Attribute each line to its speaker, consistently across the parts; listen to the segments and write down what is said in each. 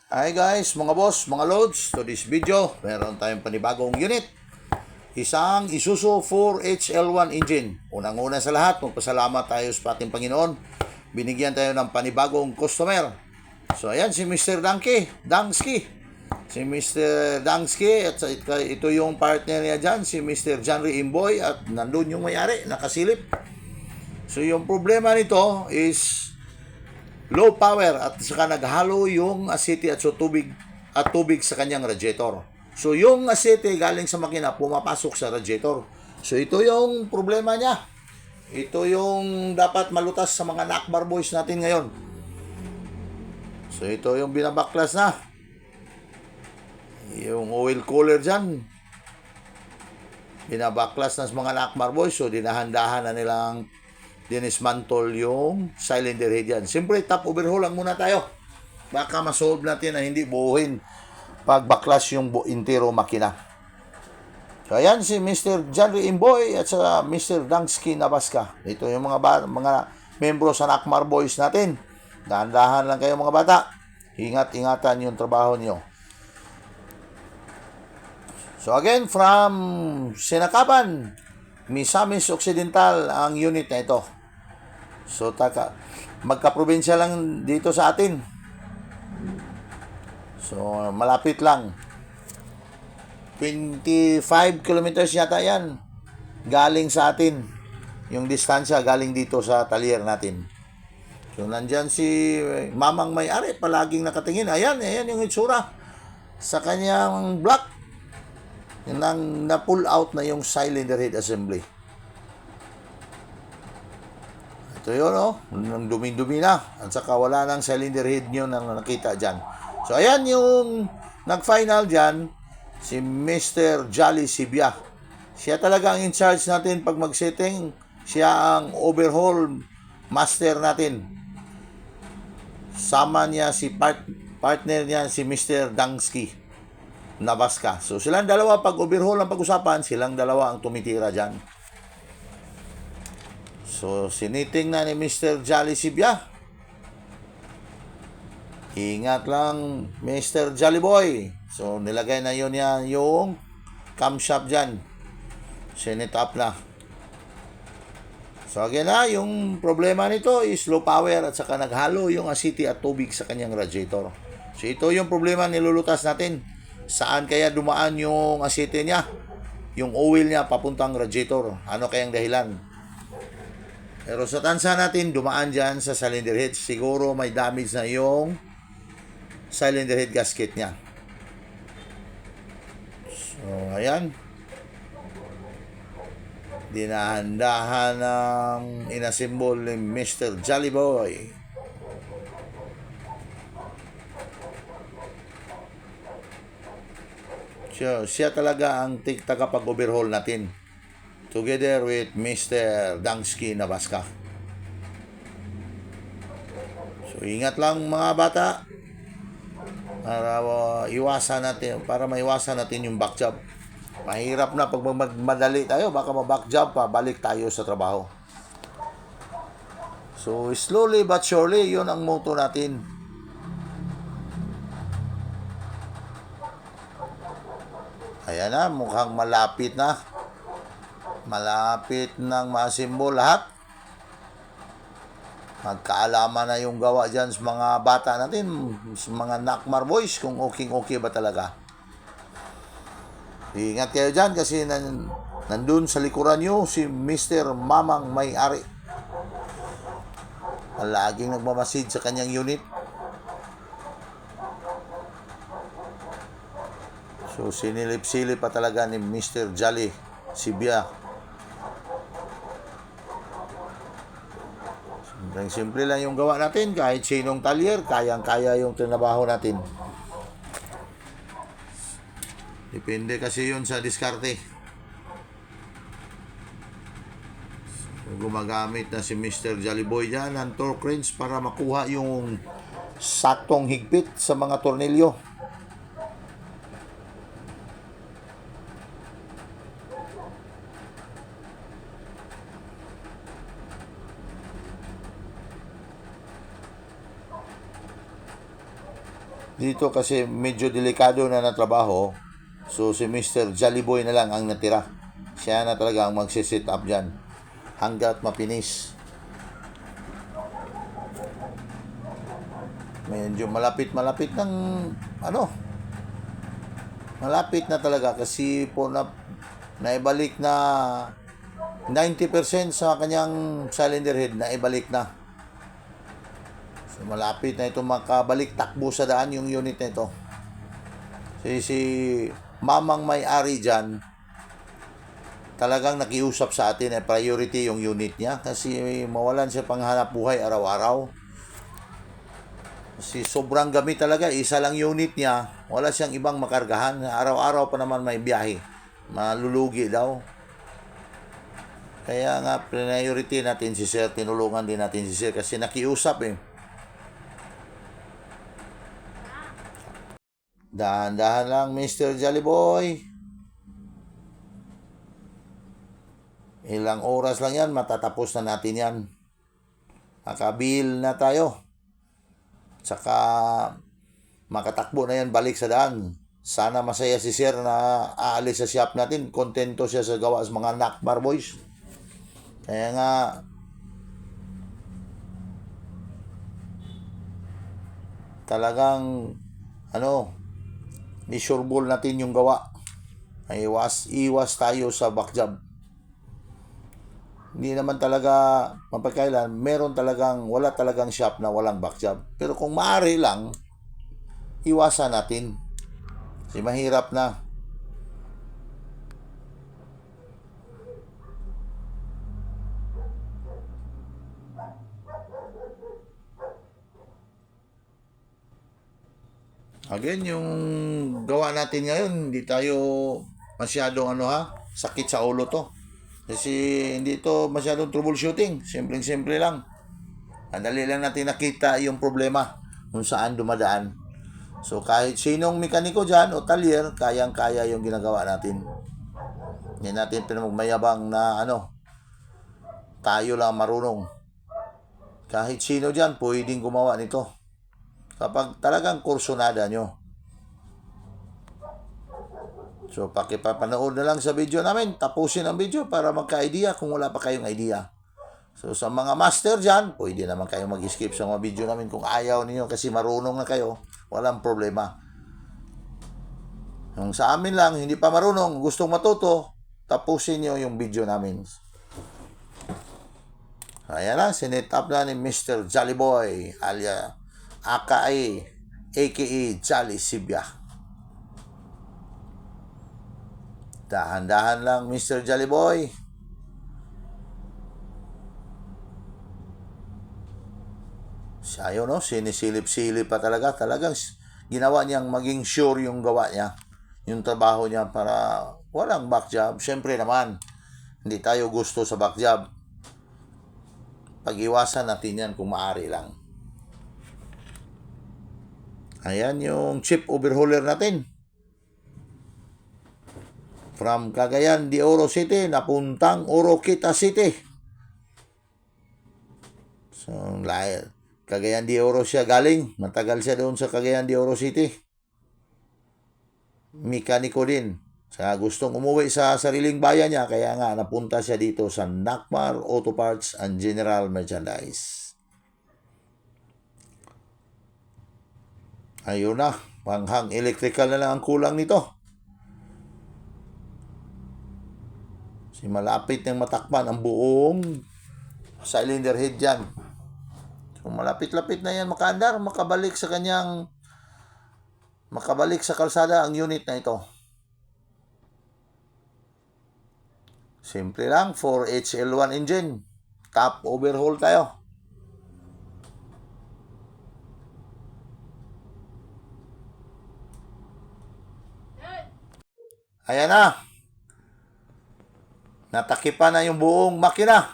Speaker 1: Hi guys, mga boss, mga loads. To this video, meron tayong panibagong unit. Isang Isuzu 4HL1 engine. Unang-una sa lahat, magpasalamat tayo sa ating Panginoon. Binigyan tayo ng panibagong customer. So ayan si Mr. Dangsky. Si Mr. Dangsky at ito yung partner niya dyan, si Mr. Janry Imboy, at nandun yung may-ari, nakasilip. So yung problema nito is low power at saka naghalo yung asiti at tubig sa kanyang radiator. So yung asiti galing sa makina pumapasok sa radiator. So ito yung problema niya. Ito yung dapat malutas sa mga nakbar boys natin ngayon. So ito yung binabaklas na. Yung oil cooler dyan, binabaklas na sa mga nakbar boys. So dinahandahan na nilang dinismantle yung cylinder head yan. Siyempre, top overhaul lang muna tayo. Baka masolve natin na hindi buuhin pag baklas yung intero makina. So, ayan si Mr. Janry Imboy at sa Mr. Dangsky Nabaska. Ito yung mga membro sa Nakmar Boys natin. Dahan-dahan lang kayo mga bata. Ingat-ingatan yung trabaho niyo. So, again, from Sinakaban, Misamis Occidental ang unit na ito. So, magka-probinsya lang dito sa atin. So, malapit lang. 25 kilometers yata yan. Galing sa atin. Yung distansya galing dito sa talyer natin. So, nandyan si mamang may-ari. Palaging nakatingin. Ayan yung itsura. Sa kanyang block. Yung na-pull out na yung cylinder head assembly. Ito yun, nang dumi-dumi na. At saka wala nang cylinder head nyo nang nakita dyan. So, ayan yung nag-final dyan, si Mr. Jolly Sibia. Siya talaga ang in-charge natin pag mag-setting. Siya ang overhaul master natin. Sama niya si partner niya, si Mr. Dangsky Nabaska. So, silang dalawa, pag overhaul ang pag-usapan, silang dalawa ang tumitira dyan. So, siniting na ni Mr. Jolly Sibia. Ingat lang, Mr. Jolly Boy. So, nilagay na yun yan yung camshaft dyan. Sinit up na. So, again yung problema nito is low power at saka naghalo yung asiti at tubig sa kanyang radiator. So, ito yung problema nilulutas natin. Saan kaya dumaan yung asiti niya? Yung oil niya papuntang radiator. Ano kayang dahilan? Pero sa tansa natin, dumaan dyan sa cylinder head. Siguro may damage na yung cylinder head gasket niya. So, ayan. Dinahandahan ng inasimbol ni Mr. Jolly Boy. So, siya talaga ang tagapag-overhaul natin. Together with Mr. Dangsky Nabaska. So, ingat lang mga bata. Para maiwasan natin yung back job. Mahirap na pag magmadali tayo, baka ma-back job pa, balik tayo sa trabaho. So, slowly but surely, yun ang motto natin. Ayan na, mukhang malapit na. Malapit nang masimbol lahat. Magkaalaman na yung gawa dyan sa mga bata natin, sa mga Nakmar Boys, kung okay ba talaga. Ingat kayo dyan kasi nandun sa likuran nyo si Mr. Mamang May-ari. Palaging nagmamasid sa kanyang unit. So, sinilip-silip pa talaga ni Mr. Jolly Sibia. Simple lang yung gawa natin. Kahit sinong talyer, kayang-kaya yung trinabaho natin. Depende kasi yun sa diskarte. So, gumagamit na si Mr. Jolly Boy dyan ng torque wrench para makuha yung saktong higpit sa mga tornilyo. Dito kasi medyo delikado na trabaho. So si Mr. Jollyboy na lang ang natira. Siya na talaga ang magsisit up dyan hanggat mapinis. Medyo malapit ng ano, malapit na talaga kasi po naibalik na 90% sa kanyang cylinder head na ibalik na. So malapit na ito makabalik takbo sa daan yung unit na ito. Si mamang may-ari dyan talagang nakiusap sa atin na priority yung unit niya kasi mawalan siya panghanap buhay araw-araw. Kasi sobrang gamit talaga, isa lang unit niya, wala siyang ibang makargahan. Araw-araw pa naman may biyahe, malulugi daw. Kaya nga, priority natin si Sir, tinulungan din natin si Sir kasi nakiusap eh. Dahan-dahan lang, Mr. Jollyboy. Ilang oras lang yan, matatapos na natin yan. Makabil na tayo. Tsaka makatakbo na yan balik sa daan. Sana masaya si Sir na aalis sa shop natin. Kontento siya sa gawa sa mga Nakmar boys. Kaya nga, talagang isureball natin yung gawa. Iwas tayo sa backjob. Hindi naman talaga mapagkailan, wala talagang shop na walang backjob. Pero kung maaari lang, iwasan natin. Kasi mahirap na. Again, yung gawa natin ngayon, hindi tayo masyadong sakit sa ulo to. Kasi hindi to masyadong troubleshooting. Simpleng-simple lang. Andali lang natin nakita yung problema kung saan dumadaan. So kahit sinong mekaniko dyan o talyer, kayang-kaya yung ginagawa natin. Hindi natin pinagmayabang na tayo lang marunong. Kahit sino dyan, pwedeng gumawa nito. Kapag talagang kursunada nyo. So, pakipapanood na lang sa video namin. Tapusin ang video para magka-idea kung wala pa kayong idea. So, sa mga master dyan, pwede naman kayong mag-skip sa mga video namin kung ayaw niyo kasi marunong na kayo. Walang problema. Yung sa amin lang, hindi pa marunong, gustong matuto, tapusin niyo yung video namin. Ayan na, sinit up na ni Mr. Jollyboy, aka Jolly Sibya. Dahan-dahan lang, Mr. Jollyboy. Siya yun, sinisilip-silip pa talaga. Talagang ginawa niyang maging sure yung gawa niya. Yung trabaho niya para walang backjob. Siyempre naman, hindi tayo gusto sa backjob. Pag-iwasan natin yan kung maaari lang. Ayan yung chip overhauler natin. From Cagayan de Oro City, napuntang Oroquita City. So, Cagayan de Oro siya galing. Matagal siya doon sa Cagayan de Oro City. Mekaniko din. Sa gustong umuwi sa sariling bayan niya, kaya nga napunta siya dito sa Nakmar Auto Parts and General Merchandise. Ayun na, panghang electrical na lang ang kulang nito. Si malapit nang matakpan ang buong cylinder head dyan. So malapit-lapit na yan makaandar, makabalik sa kalsada ang unit na ito. Simple lang, 4HL1 engine. Top overhaul tayo. Ayan na. Natakipan na yung buong makina.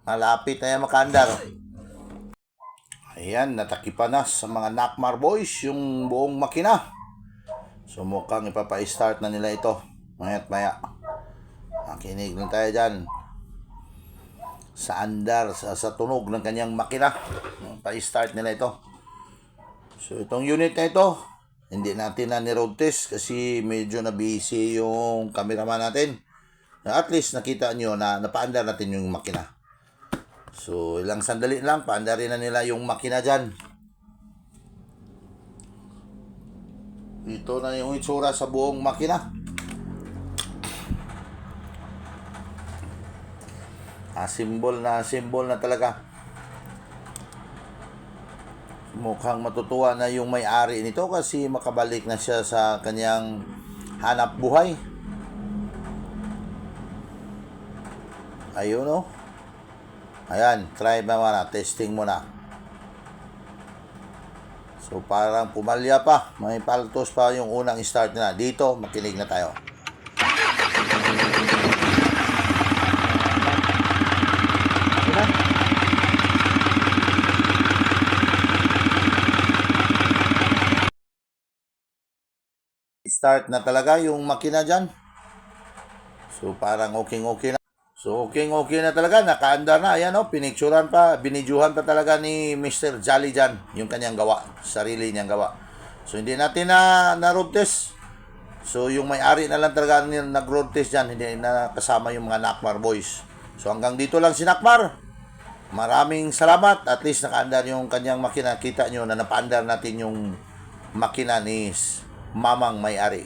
Speaker 1: Malapit na yan makaandar. Ayan, natakipan na sa mga Nakmar boys yung buong makina. So mukhang ipapa-start na nila ito. Maya't maya. Makinig lang tayo dyan. Sa andar, sa tunog ng kanyang makina. Pa-start nila ito. So itong unit na ito, hindi natin na ni-road test kasi medyo na busy yung cameraman natin. At least nakita nyo na napaandar natin yung makina. So ilang sandali lang, paandarin na nila yung makina dyan. Ito na yung itsura sa buong makina. Simbol na talaga. Mukhang matutuwa na yung may-ari nito kasi makabalik na siya sa kanyang hanap buhay. Ayun o. Ayan, try muna, testing muna. So parang pumalya pa, may paltos pa yung unang start na. Dito, makinig na tayo. Start na talaga yung makina dyan. So parang okay na. So okay na talaga, nakaandar na. Ayan o, pinicturan pa, binidyuhan pa talaga ni Mr. Jolly dyan yung kanyang gawa, sarili niyang gawa. So hindi natin na road test. So yung may-ari na lang talaga nag-road test dyan, hindi na kasama yung mga Nakmar boys. So hanggang dito lang si Nakmar. Maraming salamat, at least nakaandar yung kanyang makina. Kita nyo na napaandar natin yung makina ni Mamang may-ari.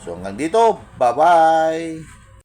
Speaker 1: So hanggang dito, bye-bye!